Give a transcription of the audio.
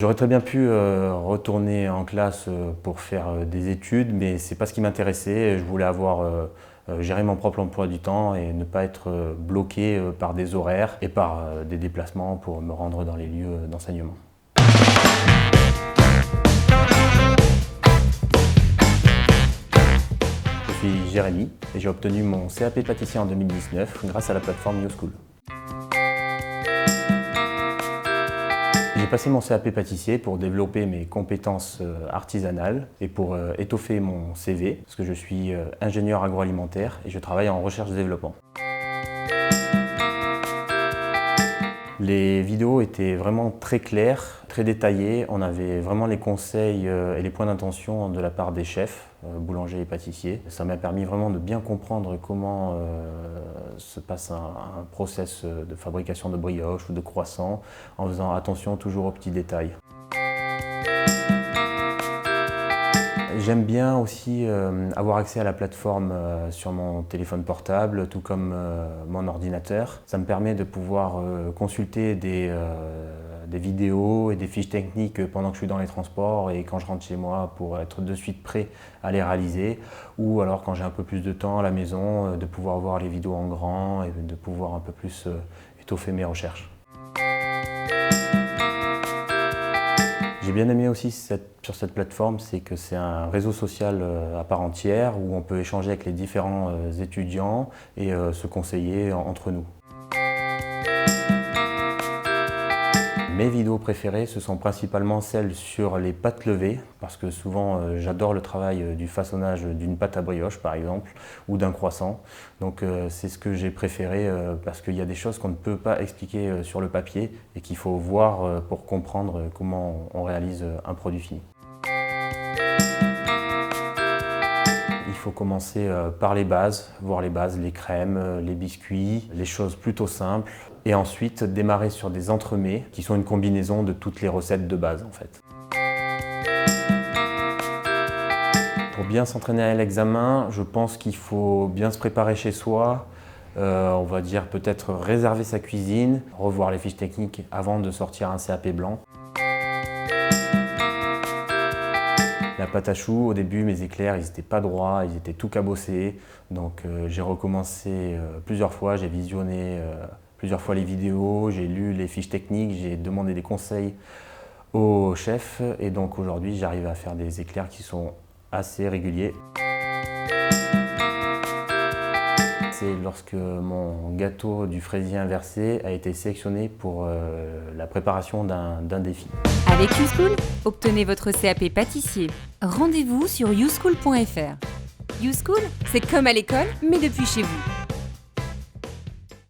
J'aurais très bien pu retourner en classe pour faire des études, mais c'est pas ce qui m'intéressait. Je voulais gérer mon propre emploi du temps et ne pas être bloqué par des horaires et par des déplacements pour me rendre dans les lieux d'enseignement. Je suis Jérémy et j'ai obtenu mon CAP pâtissier en 2019 grâce à la plateforme YouSchool. J'ai passé mon CAP pâtissier pour développer mes compétences artisanales et pour étoffer mon CV, parce que je suis ingénieur agroalimentaire et je travaille en recherche et développement. Les vidéos étaient vraiment très claires, très détaillées. On avait vraiment les conseils et les points d'intention de la part des chefs, boulangers et pâtissiers. Ça m'a permis vraiment de bien comprendre comment se passe un process de fabrication de brioche ou de croissant, en faisant attention toujours aux petits détails. J'aime bien aussi avoir accès à la plateforme sur mon téléphone portable, tout comme mon ordinateur. Ça me permet de pouvoir consulter des vidéos et des fiches techniques pendant que je suis dans les transports et quand je rentre chez moi pour être de suite prêt à les réaliser. Ou alors quand j'ai un peu plus de temps à la maison, de pouvoir voir les vidéos en grand et de pouvoir un peu plus étoffer mes recherches. J'ai bien aimé aussi sur cette plateforme, c'est que c'est un réseau social à part entière où on peut échanger avec les différents étudiants et se conseiller entre nous. Mes vidéos préférées, ce sont principalement celles sur les pâtes levées, parce que souvent j'adore le travail du façonnage d'une pâte à brioche par exemple, ou d'un croissant. Donc c'est ce que j'ai préféré parce qu'il y a des choses qu'on ne peut pas expliquer sur le papier et qu'il faut voir pour comprendre comment on réalise un produit fini. Il faut commencer par les bases, voir les bases, les crèmes, les biscuits, les choses plutôt simples. Et ensuite démarrer sur des entremets qui sont une combinaison de toutes les recettes de base en fait. Pour bien s'entraîner à l'examen, je pense qu'il faut bien se préparer chez soi. On va dire peut-être réserver sa cuisine, revoir les fiches techniques avant de sortir un CAP blanc. La pâte à choux, au début, mes éclairs, ils n'étaient pas droits, ils étaient tout cabossés. Donc j'ai recommencé plusieurs fois, j'ai visionné plusieurs fois les vidéos, j'ai lu les fiches techniques, j'ai demandé des conseils au chef. Et donc aujourd'hui, j'arrive à faire des éclairs qui sont assez réguliers. C'est lorsque mon gâteau du fraisier inversé a été sélectionné pour la préparation d'un défi. Avec YouSchool, obtenez votre CAP pâtissier. Rendez-vous sur youschool.fr. YouSchool, c'est comme à l'école, mais depuis chez vous.